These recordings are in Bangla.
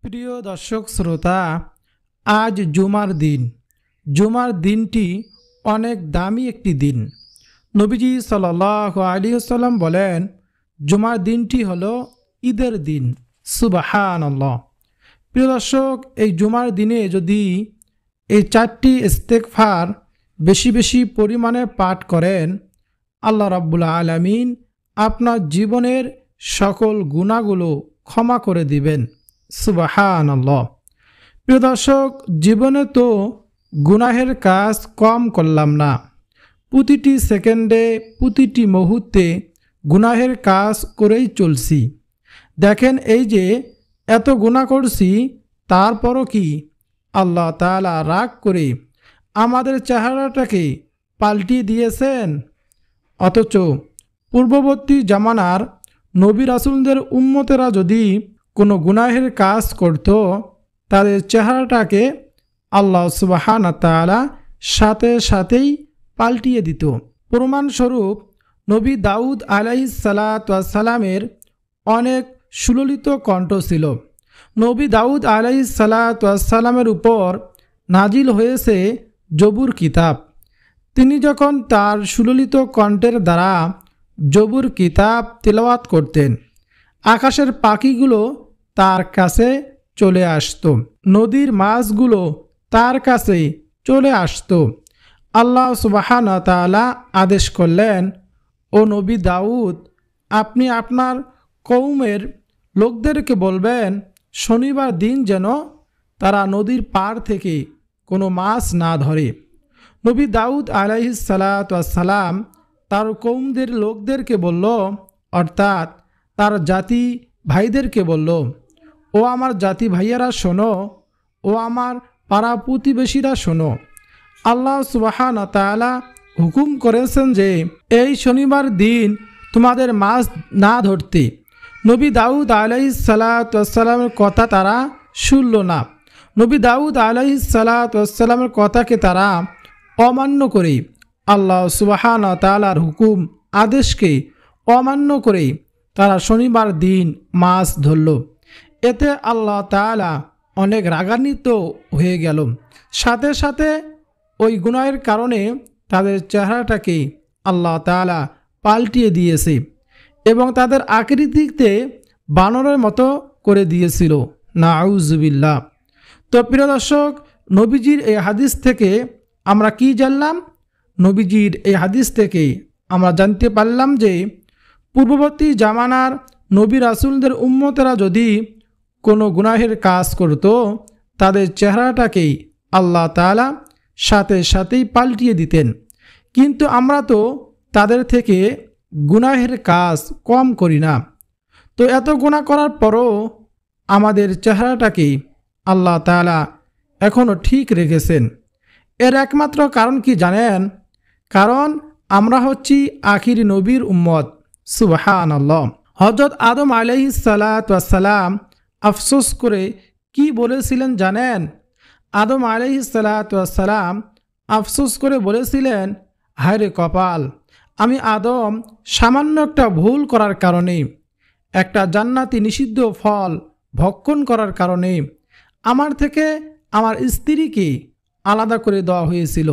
প্রিয় দর্শক শ্রোতা, আজ জুমার দিন। জুমার দিনটি অনেক দামি একটি দিন। নবীজি সাল্লাল্লাহু আলাইহি ওয়াসাল্লাম বলেন, জুমার দিনটি হলো ঈদের দিন। সুবহানাল্লাহ। প্রিয় দর্শক, এই জুমার দিনে যদি এই 4টি ইস্তেগফার বেশি বেশি পরিমাণে পাঠ করেন, আল্লাহ রাব্বুল আলামিন আপনার জীবনের সকল গুনাহগুলো ক্ষমা করে দিবেন। সুবহানাল্লাহ। প্রিয় দর্শক, জীবনে তো গুনাহের কাজ কম করলাম না, প্রতিটি সেকেন্ডে প্রতিটি মুহূর্তে গুনাহের কাজ করেই চলছি। দেখেন, এই যে এত গুনাহ করছি, তারপরও কি আল্লাহ তাআলা রাগ করে আমাদের চেহারাটাকে পাল্টিয়ে দিয়েছেন? অথচ পূর্ববর্তী জামানার নবী রাসূলদের উম্মতেরা যদি কোনো গুনাহের কাজ করত, তাদের চেহারাটাকে আল্লাহ সুবহানাহু ওয়া তাআলা সাথে সাথেই পাল্টিয়ে দিত। প্রমাণস্বরূপ নবী দাউদ আলাইহিস সালাতু ওয়াস সালামের অনেক সুললিত কণ্ঠ ছিল। নবী দাউদ আলাইহিস সালাতু ওয়াস সালামের উপর নাজিল হয়েছে জবুর কিতাব। তিনি যখন তার সুললিত কণ্ঠের দ্বারা জবুর কিতাব তিলাওয়াত করতেন, আকাশের পাখিগুলো তার কাছে চলে আসত, নদীর মাছগুলো তার কাছে চলে আসত। আল্লাহ সুবহানাহু ওয়া তাআলা আদেশ করলেন, ও নবী দাউদ, আপনি আপনার কওমের লোকদেরকে বলবেন, শনিবার দিন যেন তারা নদীর পাড় থেকে কোনো মাছ না ধরে। নবী দাউদ আলাইহিস সালাতু ওয়াস সালাম তার কওমদের লোকদেরকে বলল, অর্থাৎ তার জাতি ভাইদেরকে বলল, ও আমার জাতি ভাইয়েরা শোনো, ও আমার পাড়া প্রতিবেশীরা শোনো, আল্লাহ সুবহানাহু ওয়া তাআলা হুকুম করেছেন যে এই শনিবার দিন তোমাদের মাছ না ধরতে। নবী দাউদ আলাইহিস সালাতু ওয়াস সালামের কথা তারা শুনল না। নবী দাউদ আলাইহিস সালাতু ওয়াস সালামের কথাকে তারা অমান্য করে আল্লাহ সুবহানাহু ওয়া তাআলার হুকুম আদেশকে অমান্য করে তারা শনিবার দিন মাছ ধরল। এতে আল্লাহ তাআলা অনেক রাগান্বিত হয়ে গেল। সাথে সাথে ওই গুনাহের কারণে তাদের চেহারাটাকে আল্লাহ তাআলা পাল্টিয়ে দিয়েছে এবং তাদের আকৃতিতে বানরের মতো করে দিয়েছিল। নাউজুবিল্লাহ। তো প্রিয় দর্শক, নবীজির এই হাদিস থেকে আমরা কি জানলাম? নবীজির এই হাদিস থেকে আমরা জানতে পারলাম যে পূর্ববর্তী জামানার নবী রাসূলদের উম্মতেরা যদি কোনো গুনাহের কাজ করত, তাদের চেহারাটাকেই আল্লাহ তাআলা সাথে সাথেই পাল্টিয়ে দিতেন। কিন্তু আমরা তো তাদের থেকে গুনাহের কাজ কম করি না। তো এত গুনাহ করার পরও আমাদের চেহারাটাকেই আল্লাহ তাআলা এখনও ঠিক রেখেছেন। এর একমাত্র কারণ কি জানেন? কারণ আমরা হচ্ছি আখিরি নবীর উম্মত। সুবহানাল্লাহ। হযরত আদম আলাইহিস সালাতু ওয়াস সালাম আফসোস করে কি বলেছিলেন জানেন? আদম আলাইহিস সালাতু ওয়াস সালাম আফসোস করে বলেছিলেন, হায় রে কপাল, আমি আদম সামান্য একটা ভুল করার কারণে, একটা জান্নাতি নিষিদ্ধ ফল ভক্ষণ করার কারণে আমার থেকে আমার স্ত্রীকে আলাদা করে দেওয়া হয়েছিল।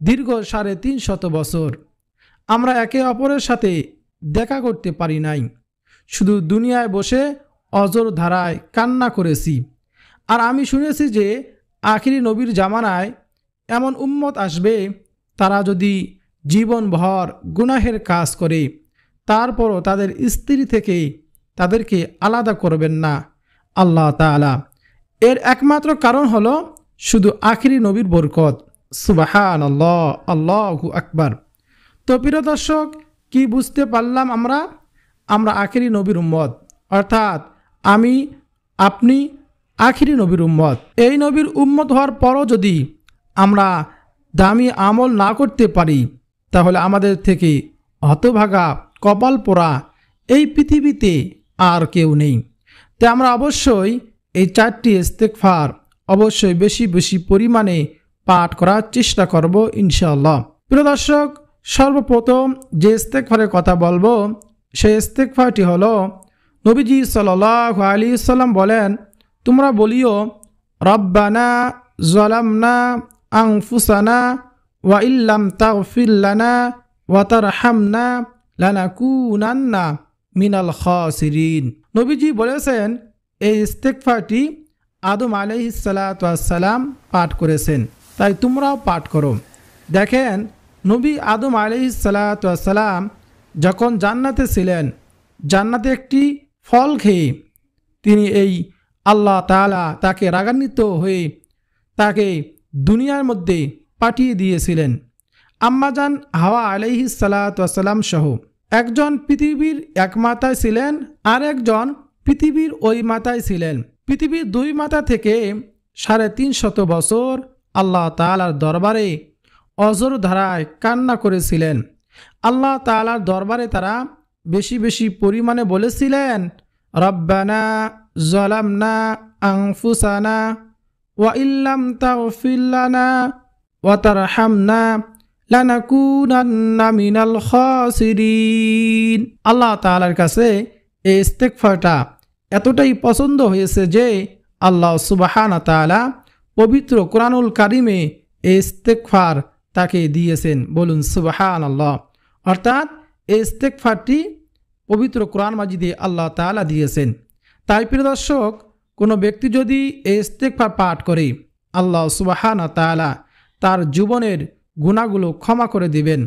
দীর্ঘ 350 বছর আমরা একে অপরের সাথে দেখা করতে পারি নাই, শুধু দুনিয়ায় বসে অজর ধারায় কান্না করেছি। আর আমি শুনেছি যে আখিরি নবীর জামানায় এমন উম্মত আসবে, তারা যদি জীবনভর গুনাহের কাজ করে তারপরও তাদের স্ত্রী থেকে তাদেরকে আলাদা করবেন না আল্লাহ তাআলা। এর একমাত্র কারণ হলো শুধু আখিরি নবীর বরকত। সুবহানাল্লাহ, আল্লাহু আকবার। তো প্রিয় দর্শক, কি বুঝতে পারলাম আমরা আখিরি নবীর উম্মত, অর্থাৎ আমি আপনি আখিরি নবীর উম্মত। এই নবীর উম্মত হওয়ার পরও যদি আমরা দামি আমল না করতে পারি, তাহলে আমাদের থেকে হতভাগা কপাল পোড়া এই পৃথিবীতে আর কেউ নেই। তাই আমরা অবশ্যই এই 4টি ইস্তেগফার অবশ্যই বেশি বেশি পরিমাণে পাঠ করার চেষ্টা করব ইনশাআল্লাহ। প্রিয় দর্শক, সর্বপ্রথম যে ইস্তেগফারের কথা বলবো, সেই ইস্তেগফারটি হলো নবীজি সাল্লাল্লাহু আলাইহি ওয়াসাল্লাম বলেন, তোমরা বলিও রব্বানা যালামনা আনফুসানা ওয়া ইল্লাম তাগফির লানা ওয়া তারহামনা লানাকুনান্না মিনাল খাসিরিন। নবীজি বলেছেন এই ইস্তেগফারটি আদম আলাইহিস সালাতু ওয়াস সালাম পাঠ করেছেন, তাই তোমরাও পাঠ করো। দেখেন, নবী আদম আলাইহিস সালাতু ওয়াস সালাম যখন জান্নাতে ছিলেন, জান্নাতে একটি ফল খেয়ে তিনি এই আল্লাহ তাআলা তাকে রাগান্বিত হয়ে তাকে দুনিয়ার মধ্যে পাঠিয়ে দিয়েছিলেন। আম্মাজান হাওয়া আলাইহিস সালাতু ওয়াস সালাম সহ একজন পৃথিবীর এক মাথায় ছিলেন, আর একজন পৃথিবীর ওই মাথায় ছিলেন। পৃথিবীর দুই মাথা থেকে 350 বছর আল্লাহ তাআলার দরবারে অজর ধারায় কান্না করেছিলেন। আল্লাহ তাআলার দরবারে তারা বেশি বেশি পরিমাণে বলেছিলেন রব্বানা যালামনা আনফুসানা ওয়া ইল্লাম তাগফির লানা ওয়া তারহামনা লানাকুনান্না মিনাল খাসিরিন। আল্লাহ তাআলার কাছে এই ইস্তেগফারটা এতটাই পছন্দ হয়েছে যে আল্লাহ সুবহানাহু ওয়া তাআলা পবিত্র কোরআনুল কারিমে এই ইস্তেগফার তাকে দিয়েছেন। বলুন সুবহানাল্লাহ। অর্থাৎ এই ইস্তেগফারটি পবিত্র কোরআন মাজিদে আল্লাহ তাআলা দিয়েছেন। তাই প্রিয় দর্শক, কোনো ব্যক্তি যদি এই ইস্তেগফার পাঠ করে, আল্লাহ সুবহানাহু ওয়া তাআলা তার জীবনের গুনাহগুলো ক্ষমা করে দিবেন।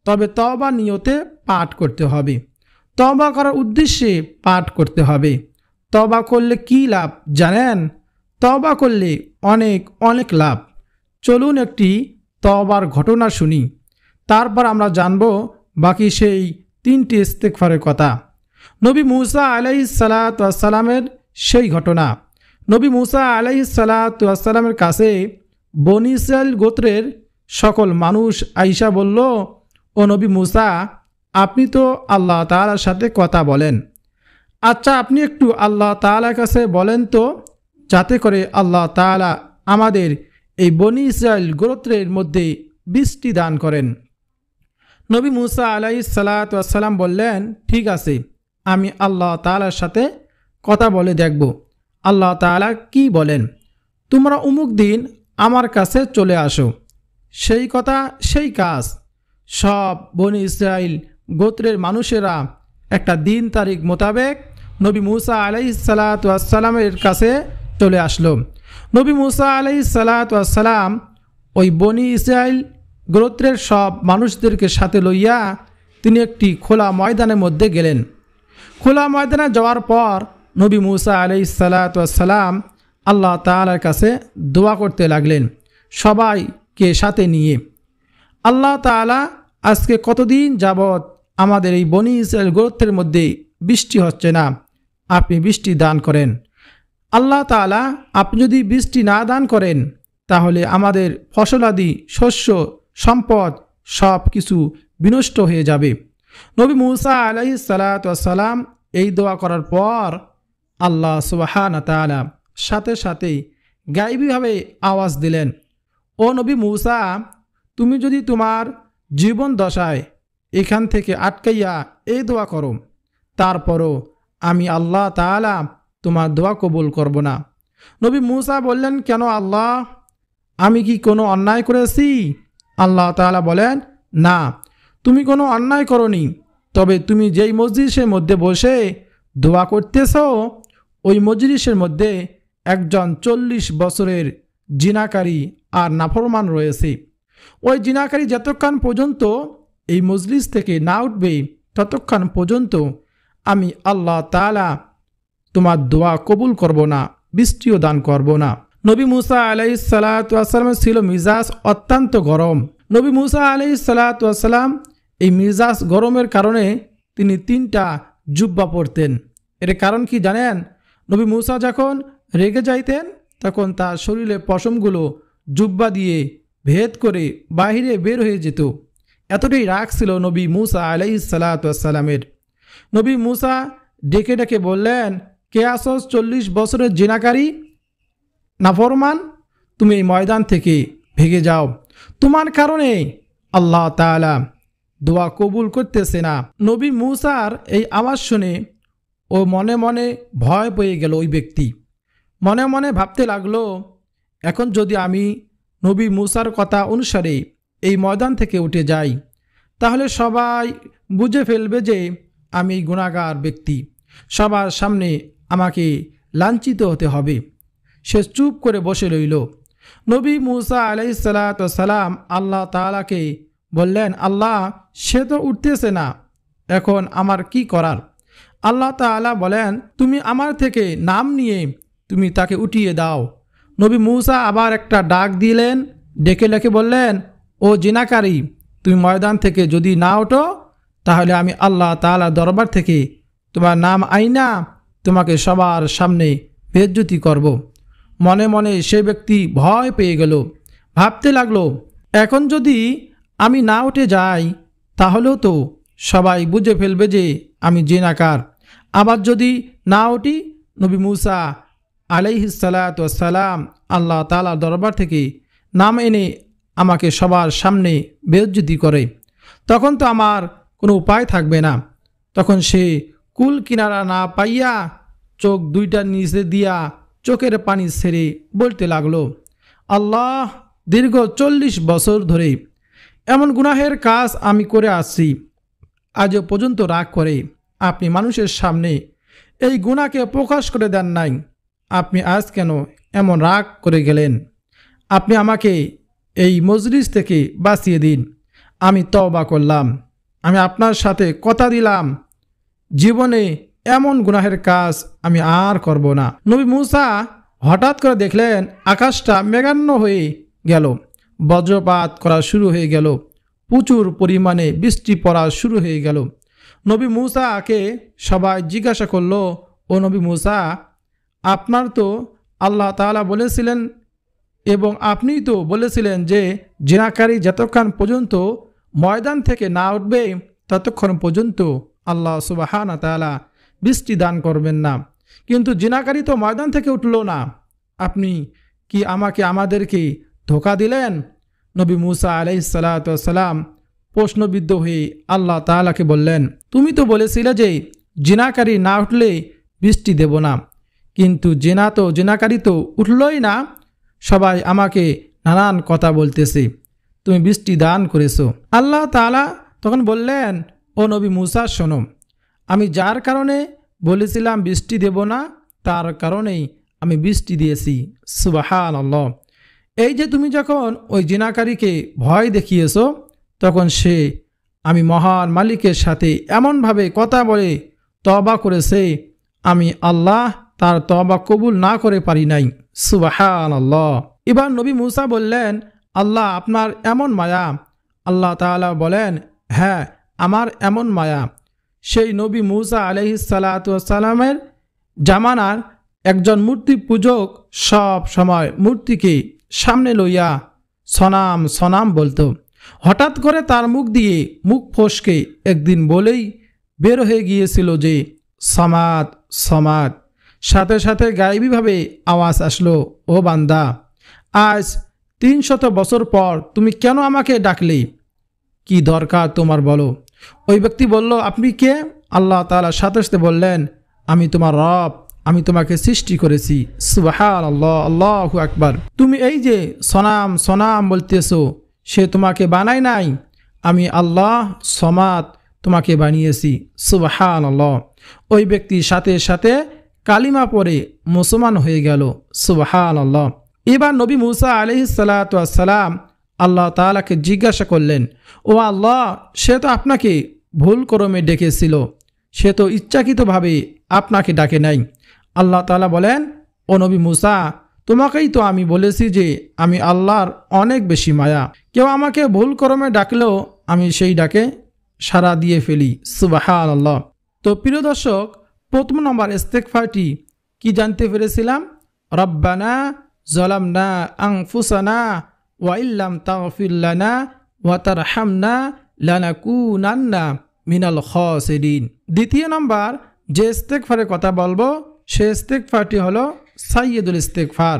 তবে তওবা নিয়তে পাঠ করতে হবে, তওবা করার উদ্দেশ্যে পাঠ করতে হবে। তওবা করলে কি লাভ জানেন? তওবা করলে অনেক অনেক লাভ। চলুন একটি তওবার ঘটনা শুনি, তারপর আমরা জানব বাকি সেই 3টি ইস্তেগফারের কথা। নবী মুসা আলাইহিস সালাতু ওয়াস সালামের সেই ঘটনা। নবী মুসা আলাইহিস সালাতু ওয়াস সালামের কাছে বনি ইসরাইল গোত্রের সকল মানুষ আইসা বলল, ও নবী মুসা, আপনি তো আল্লাহ তাআলার সাথে কথা বলেন, আচ্ছা আপনি একটু আল্লাহ তাআলার কাছে বলেন তো, যাতে করে আল্লাহ তাআলা আমাদের এই বনি ইসরাইল গোত্রের মধ্যে বৃষ্টি দান করেন। নবী মুসা আলাইহিস সালাতু ওয়াস সালাম বললেন, ঠিক আছে, আমি আল্লাহ তাআলার সাথে কথা বলে দেখব আল্লাহ তাআলা কি বলেন। তোমরা অমুক দিন আমার কাছে চলে আসো। সেই কথা সেই কাজ। সব বনি ইসরাইল গোত্রের মানুষেরা একটা দিন তারিখ মোতাবেক নবী মুসা আলাইহিস সালাতু ওয়াস সালামের কাছে চলে আসলো। নবী মুসা আলাইহিস সালাতু ওয়াস সালাম ওই বনি ইসরাইল গোত্রের সব মানুষদেরকে সাথে লইয়া তিনি একটি খোলা ময়দানের মধ্যে গেলেন। খোলা ময়দানে যাওয়ার পর নবী মুসা আলাইহিস সালাতু ওয়াস সালাম আল্লাহ তাআলার কাছে দোয়া করতে লাগলেন সবাইকে সাথে নিয়ে। আল্লাহ তাআলা, আজকে কতদিন যাবৎ আমাদের এই বনি ইসরাইল গোত্রের মধ্যে বৃষ্টি হচ্ছে না, আপনি বৃষ্টি দান করেন। আল্লাহ তাআলা, আপনি যদি বৃষ্টি না দান করেন তাহলে আমাদের ফসলাদি শস্য সম্পদ সব কিছু বিনষ্ট হয়ে যাবে। নবী মুসা আলাইহিস সালাতু ওয়াস সালাম এই দোয়া করার পর আল্লাহ সুবহানাহু ওয়া তাআলা সাথে সাথেই গায়েবীভাবে আওয়াজ দিলেন, ও নবী মুসা, তুমি যদি তোমার জীবন দশায় এখান থেকে আটকাইয়া এই দোয়া করো, তারপরও আমি আল্লাহ তাআলা তোমার দোয়া কবুল করব না। নবী মুসা বললেন, কেন আল্লাহ, আমি কি কোনো অন্যায় করেছি? আল্লাহ তাআলা বলেন, না, তুমি কোনো অন্যায় করনি, তবে তুমি যেই মজলিসের মধ্যে বসে দোয়া করতেছ ওই মজলিসের মধ্যে একজন 40 বছরের জিনাকারী আর নাফরমান রয়েছে। ওই জিনাকারী যতক্ষণ পর্যন্ত এই মজলিস থেকে না উঠবে ততক্ষণ পর্যন্ত আমি আল্লাহ তাআলা তোমার দোয়া কবুল করব না, বৃষ্টিও দান করব না। নবী মুসা আলাইহিস সালাতু ওয়াস সালামের ছিল মিজাজ অত্যন্ত গরম। নবী মুসা আলাইহিস সালাতু ওয়াস সালাম এই মিজাজ গরমের কারণে তিনি 3টা জুব্বা পরতেন। এর কারণ কি জানেন? নবী মুসা যখন রেগে যাইতেন তখন তার শরীরে পশমগুলো জুব্বা দিয়ে ভেদ করে বাহিরে বের হয়ে যেত। এতটাই রাগ ছিল নবী মুসা আলাইহিস সালাতু ওয়াস সালামের। নবী মুসা ডেকে ডেকে বললেন, কে আসস 40 বছরের জিনাকারী নাফরমান, তুমি এই ময়দান থেকে ভেগে যাও, তোমার কারণে আল্লাহ তাআলা দোয়া কবুল করতেছে না। নবী মুসার এই আওয়াজ শুনে ও মনে মনে ভয় পেয়ে গেল। ওই ব্যক্তি মনে মনে ভাবতে লাগলো, এখন যদি আমি নবী মুসার কথা অনুসারে এই ময়দান থেকে উঠে যাই, তাহলে সবাই বুঝে ফেলবে যে আমি গুনাহগার ব্যক্তি, সবার সামনে আমাকে লাঞ্ছিত হতে হবে। সে চুপ করে বসে রইল। নবী মুসা আলাইহিস সালাম আল্লাহ তাআলাকে বললেন, আল্লাহ, সে তো উঠতেছে না, এখন আমার কি করার? আল্লাহ তাআলা বলেন, তুমি আমার থেকে নাম নিয়ে তুমি তাকে উঠিয়ে দাও। নবী মুসা আবার একটা ডাক দিলেন, ডেকে ডেকে বললেন, ও জিনাকারী, তুমি ময়দান থেকে যদি না ওঠো, তাহলে আমি আল্লাহ তাআলার দরবার থেকে তোমার নাম আইনা তোমাকে সবার সামনে বেইজ্জতি করব। মনে মনে সে ব্যক্তি ভয় পেয়ে গেল। ভাবতে লাগলো, এখন যদি আমি না উঠে যাই, তাহলেও তো সবাই বুঝে ফেলবে যে আমি জিনাকার। আবার যদি না উঠি, নবী মুসা আলাইহিস সালাম আল্লাহ তাআলার দরবার থেকে নাম এনে আমাকে সবার সামনে বেইজ্জতি করে, তখন তো আমার কোনো উপায় থাকবে না। তখন সে কুল কিনারা না পাইয়া চোখ দুইটার নিচে দিয়া চোখের পানি ছেড়ে বলতে লাগলো, আল্লাহ, দীর্ঘ 40 বছর ধরে এমন গুনাহের কাজ আমি করে আসছি, আজও পর্যন্ত রাগ করে আপনি মানুষের সামনে এই গুনাহকে প্রকাশ করে দেন নাই। আপনি আজ কেন এমন রাগ করে গেলেন? আপনি আমাকে এই মজলিস থেকে বাঁচিয়ে দিন। আমি তওবা করলাম, আমি আপনার সাথে কথা দিলাম, জীবনে এমন গুনাহের কাজ আমি আর করব না। নবী মুসা হঠাৎ করে দেখলেন আকাশটা মেঘান্ন হয়ে গেল, বজ্রপাত করা শুরু হয়ে গেল, প্রচুর পরিমাণে বৃষ্টি পড়া শুরু হয়ে গেল। নবী মুসাকে সবাই জিজ্ঞাসা করলো, ও নবী মুসা, আপনার তো আল্লাহ তাআলা বলেছিলেন এবং আপনিই তো বলেছিলেন যে জিনাকারী যতক্ষণ পর্যন্ত ময়দান থেকে না উঠবে ততক্ষণ পর্যন্ত আল্লাহ সুবহানাহু ওয়া তাআলা বৃষ্টি দান করবেন না, কিন্তু জিনাকারী তো ময়দান থেকে উঠল না, আপনি কি আমাদেরকে ধোঁকা দিলেন? নবী মুসা আলাইহিস সালাম প্রশ্নবিদ্ধ হয়ে আল্লাহ তাআলাকে বললেন, তুমি তো বলেছিলে যে জিনাকারী না উঠলে বৃষ্টি দেব না, কিন্তু জিনাকারী তো উঠলই না, সবাই আমাকে নানান কথা বলতেছে, তুমি বৃষ্টি দান করেছো। আল্লাহ তাআলা তখন বললেন, ও নবী মুসা, শোনো, আমি যার কারণে বলেছিলাম বৃষ্টি দেব না, তার কারণেই আমি বৃষ্টি দিয়েছি। সুবহানাল্লাহ। এই যে তুমি যখন ওই জিনাকারীকে ভয় দেখিয়েছো, তখন সে আমি মহান মালিকের সাথে এমনভাবে কথা বলে তওবা করেছে, আমি আল্লাহ তার তওবা কবুল না করে পারি নাই। সুবহানাল্লাহ। এবার নবী মুসা বললেন, আল্লাহ, আপনার এমন মায়া? আল্লাহ তাআলা বলেন, হ্যাঁ, আমার এমন মায়া। সেই নবী মুসা আলাইহিস সালামের জামানার একজন মূর্তি পূজক সব সময় মূর্তিকে সামনে লইয়া সনাম সনাম বলতো। হঠাৎ করে তার মুখ দিয়ে মুখ ফসকে একদিন বলেই বের হয়ে গিয়েছিল যে সমাদ সমাদ। সাথে সাথে গায়েবীভাবে আওয়াজ আসলো, ও বান্দা, আজ 300 বছর পর তুমি কেন আমাকে ডাকলে? কি দরকার তোমার, বলো। ওই ব্যক্তি বলল, আপনি কে? আল্লাহ তাআলা সাথে সাথে বললেন, আমি তোমার রব, আমি তোমাকে সৃষ্টি করেছি। সুবহানাল্লাহ, আল্লাহু আকবার। তুমি এই যে সনাম সনাম বলতেছো, সে তোমাকে বানায় নাই, আমি আল্লাহ সমাদ তোমাকে বানিয়েছি। সুবহানাল্লাহ। ওই ব্যক্তি সাথে সাথে কালিমা পড়ে মুসলমান হয়ে গেল। সুবহানাল্লাহ। এবার নবী মুসা আলাইহিস সালাম আল্লাহ তাআলাকে জিজ্ঞাসা করলেন, ও আল্লাহ, সে তো আপনাকে ভুল ক্রমে ডেকেছিল, সে তো ইচ্ছাকৃতভাবে আপনাকে ডাকে নাই। আল্লাহ তাআলা বলেন, ও নবী মুসা, তোমাকেই তো আমি বলেছি যে আমি আল্লাহর অনেক বেশি মায়া, কেউ আমাকে ভুল ক্রমে ডাকলেও আমি সেই ডাকে সাড়া দিয়ে ফেলি। সুবহানাল্লাহ। তো প্রিয় দর্শক, প্রথম নম্বর ইস্তেগফারটি কি জানতে পেরেছিলাম? রব্বানা যালামনা আনফুসানা ওয়া ইল্লাম তাগফির লানা ওয়া তারহামনা লানাকুনান্না মিনাল খাসিরিন। দ্বিতীয় নম্বর যে ইস্তেগফারের কথা বলবো, সে ইস্তেগফারটি হলো সাইয়্যিদুল ইস্তেগফার।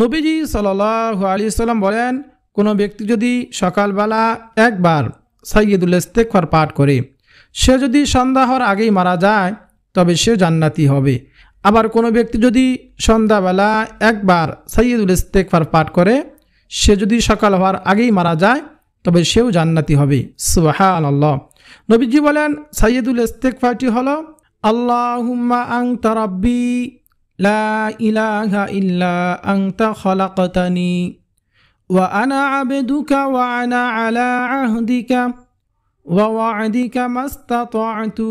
নবীজি সাল্লাল্লাহু আলাইহি সাল্লাম বলেন, কোনো ব্যক্তি যদি সকালবেলা একবার সাইয়্যিদুল ইস্তেগফার পাঠ করে, সে যদি সন্ধ্যা হওয়ার আগেই মারা যায় তবে সে জান্নাতি হবে। আবার কোনো ব্যক্তি যদি সন্ধ্যাবেলা একবার সাইয়্যিদুল ইস্তেগফার পাঠ করে, সে যদি সকাল হওয়ার আগেই মারা যায় তবে সেও জান্নাতি হবে। সুবহানাল্লাহ। নবীজি বলেন সাইয়্যিদুল ইস্তেগফারটি হলো আল্লাহুম্মা আনতা রাব্বি লা ইলাহা ইল্লা আনতা খালাকতানি ওয়া আনা আবদুকা ওয়া আনা আলা আহদিকা ওয়া ওয়া'দিকা মাস্তাতা'তু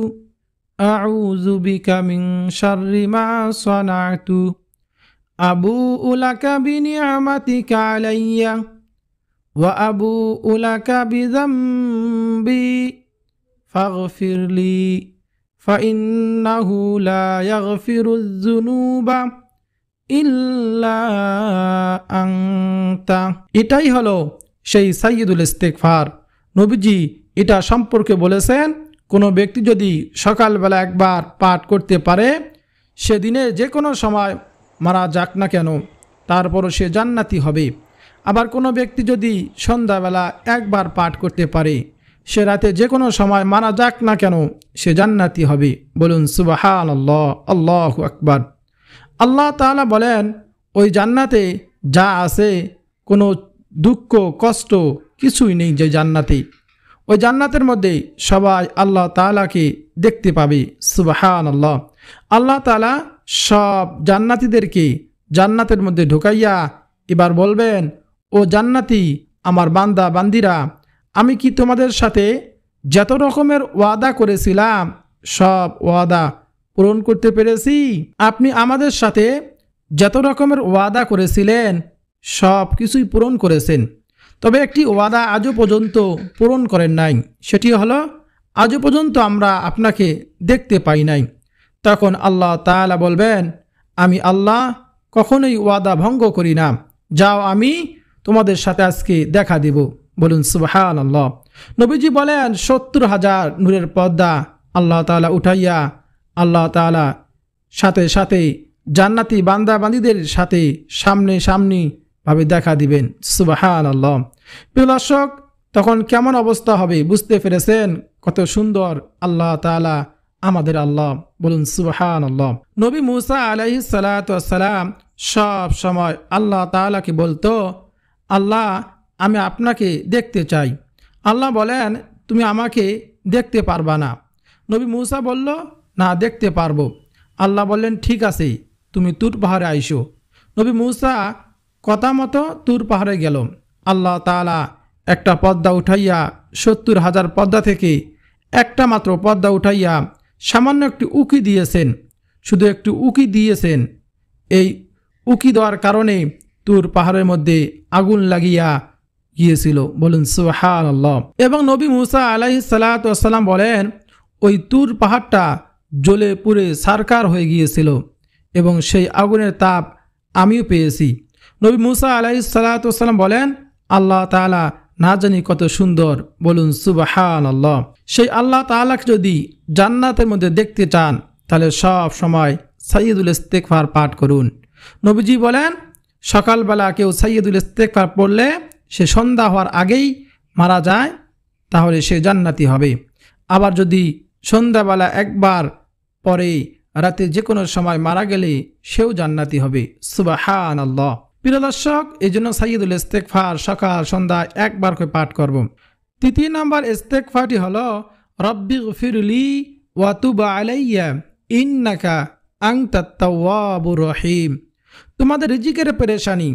আউযু বিকা মিন শাররি মা সানা'তু আবুউ লাকা বিনি'মাতিকা আলাইয়া ওয়া আবুউ লাকা বিযামবি ফাগফিরলি ফাইন্নাহু লা ইয়াগফিরুয যুনুবা ইল্লা আনতা। এটাই হলো সেই সাইয়্যিদুল ইস্তেগফার। নবীজি এটা সম্পর্কে বলেছেন, কোনো ব্যক্তি যদি সকালবেলা একবার পাঠ করতে পারে, সেদিনে যে কোনো সময় মারা যাক না কেন তারপরও সে জান্নাতি হবে। আবার কোনো ব্যক্তি যদি সন্ধ্যাবেলা একবার পাঠ করতে পারে, সে রাতে যে কোনো সময় মারা যাক না কেন সে জান্নাতি হবে। বলুন সুবহানাল্লাহ, আল্লাহু আকবার। আল্লাহ তাআলা বলেন ওই জান্নাতে যা আছে কোনো দুঃখ কষ্ট কিছুই নেই। যে জান্নাতে, ওই জান্নাতের মধ্যে সবাই আল্লাহ তাআলাকে দেখতে পাবে। সুবহানাল্লাহ। আল্লাহ তাআলা সব জান্নাতীদেরকে জান্নাতের মধ্যে ঢুকাইয়া এবার বলবেন, ও জান্নাতি আমার বান্দা বান্দিরা, আমি কি তোমাদের সাথে যত রকমের ওয়াদা করেছিলাম সব ওয়াদা পূরণ করতে পেরেছি? আপনি আমাদের সাথে যত রকমের ওয়াদা করেছিলেন সব কিছুই পূরণ করেছেন, তবে একটি ওয়াদা আজও পর্যন্ত পূরণ করেন নাই, সেটি হলো আজও পর্যন্ত আমরা আপনাকে দেখতে পাই নাই। তখন আল্লাহ তাআলা বলবেন, আমি আল্লাহ কখনোই ওয়াদা ভঙ্গ করি না, যাও আমি তোমাদের সাথে আজকে দেখা দেব। বলুন সুবহানাল্লাহ। নবীজি বলেন ৭০,০০০ নূরের পর্দা আল্লাহ তাআলা উঠাইয়া আল্লাহ তাআলা সাথে সাথে জান্নাতি বান্দা বান্দীদের সাথে সামনে সামনি ভাবে দেখা দিবেন। সুবহানাল্লাহ। প্রিয় দর্শক, তখন কেমন অবস্থা হবে বুঝতে পেরেছেন? কত সুন্দর আল্লাহ তাআলা আমাদের আল্লাহ। বলুন সুবহানাল্লাহ। নবী মুসা আলাইহিস সালাতু ওয়াস সালাম সব সময় আল্লাহ তাআলাকে বলতো, আল্লাহ আমি আপনাকে দেখতে চাই। আল্লাহ বলেন তুমি আমাকে দেখতে পারবা না। নবী মুসা বলল, না দেখতে পারবো। আল্লাহ বললেন ঠিক আছে, তুমি তুর পাহাড়ে আইসো। নবী মুসা কথা মতো তুর পাহাড়ে গেল। আল্লাহ তাআলা একটা পর্দা উঠাইয়া ৭০,০০০ পর্দা থেকে একটা মাত্র পর্দা উঠাইয়া সামান্য একটি উকি দিয়েছেন, শুধু একটু উকি দিয়েছেন। এই উকি দেওয়ার কারণে তুর পাহাড়ের মধ্যে আগুন লাগিয়া গিয়েছিল। বলুন সুবহানাল্লাহ। এবং নবী মুসা আলাইহিস সালাতু ওয়াস সালাম বলেন ওই তুর পাহাড়টা জ্বলে পুড়ে ছারখার হয়ে গিয়েছিল এবং সেই আগুনের তাপ আমিও পেয়েছি। নবী মুসা আলাইহিস সালাতু ওয়াস সালাম বলেন আল্লাহ তাআলা না জানি কত সুন্দর। বলুন সুবহানাল্লাহ। সেই আল্লাহ তাআলাকে যদি জান্নাতের মধ্যে দেখতে চান তাহলে সব সময় সাইয়্যিদুল ইস্তেগফার পাঠ করুন। নবীজি বলেন সকালবেলা কেউ সাইয়্যিদুল ইস্তেগফার পড়লে সে সন্ধ্যা হওয়ার আগেই মারা যায় তাহলে সে জান্নাতি হবে। আবার যদি সন্ধ্যাবেলা একবার পরে রাতে যে কোনো সময় মারা গেলে সেও জান্নাতি হবে। সুবহানাল্লাহ। প্রিয় দর্শক, এই জন্য সাইয়্যিদুল ইস্তেগফার সকাল সন্ধ্যায় একবার করে পাঠ করব। তৃতীয় নম্বর ইস্তেগফারটি হলো রব্বিগফিরলি ওয়া তুব আলাইয়া ইন্নাকা আনতাত তাওয়াবুর রহিম। তোমাদের রিজিকের পেরেশানি,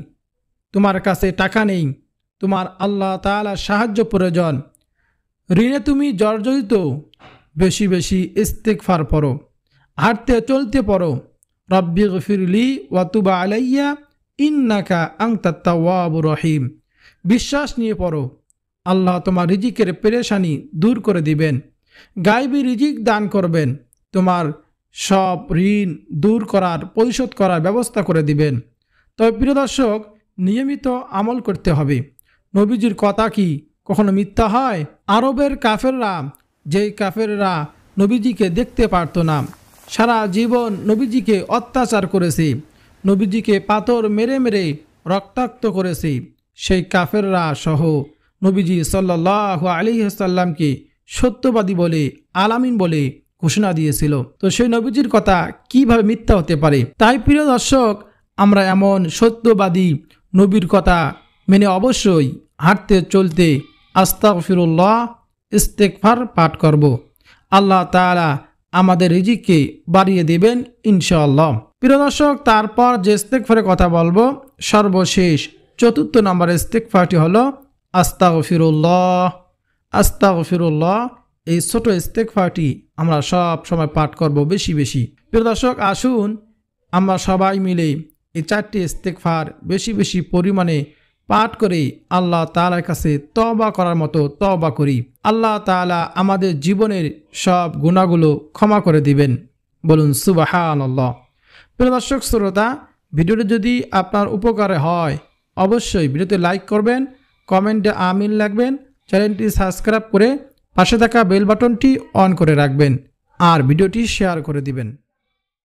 তোমার কাছে টাকা নেই, তোমার আল্লাহ তাআলার সাহায্য প্রয়োজন, ঋণে তুমি জর্জরিত, বেশি বেশি ইস্তেগফার পড়ো, হাঁটতে চলতে পড়ো। রব্বিগফিরলি ওয়া তুব আলাইয়া ইন্নাকা আনতাত তাওয়াবুর রহিম। বিশ্বাস নিয়ে পড়ো, আল্লাহ তোমার রিজিকের পেরেশানি দূর করে দিবেন, গায়বী রিজিক দান করবেন, তোমার সব ঋণ দূর করার পরিশোধ করার ব্যবস্থা করে দিবেন। তবে প্রিয় দর্শক, নিয়মিত আমল করতে হবে। নবীজির কথা কি কখনো মিথ্যা হয়? আরবের কাফেররা, যেই কাফেররা নবীজিকে দেখতে পারত না, সারা জীবন নবীজিকে অত্যাচার করেছে, নবীজিকে পাথর মেরে মেরে রক্তাক্ত করেছে, সেই কাফেররা সহ নবীজি সাল্লাল্লাহু আলাইহি ওয়াসাল্লামকে সত্যবাদী বলে, আলামিন বলে ঘোষণা দিয়েছিল। তো সেই নবীজির কথা কিভাবে মিথ্যা হতে পারে? তাই প্রিয় দর্শক, আমরা এমন সত্যবাদী নবীর কথা মেনে অবশ্যই হাঁটতে চলতে আস্তাগফিরুল্লাহ ইস্তেগফার পাঠ করব। আল্লাহ তাআলা আমাদের রিজিককে বাড়িয়ে দেবেন ইনশাআল্লাহ। প্রিয় দর্শক, তারপর যে ইস্তেগফারের কথা বলবো, সর্বশেষ 4 নম্বর ইস্তেগফারটি হলো আস্তাগফিরুল্লাহ। আস্তাগফিরুল্লাহ, এই ছোট ইস্তেগফারটি আমরা সব সময় পাঠ করব বেশি বেশি। প্রিয় দর্শক, আসুন আমরা সবাই মিলে এই 4টি ইস্তেগফার বেশি বেশি পরিমাণে পাঠ করে আল্লাহ তাআলার কাছে তওবা করার মতো তওবা করি। আল্লাহ তাআলা আমাদের জীবনের সব গুনাহগুলো ক্ষমা করে দিবেন। বলুন সুবহানাল্লাহ। প্রিয় দর্শক শ্রোতা, ভিডিওটি যদি আপনার উপকারে হয় অবশ্যই ভিডিওতে লাইক করবেন, কমেন্টে আমিন লিখবেন, চ্যানেলটি সাবস্ক্রাইব করে পাশে থাকা বেল বাটনটি অন করে রাখবেন আর ভিডিওটি শেয়ার করে দিবেন।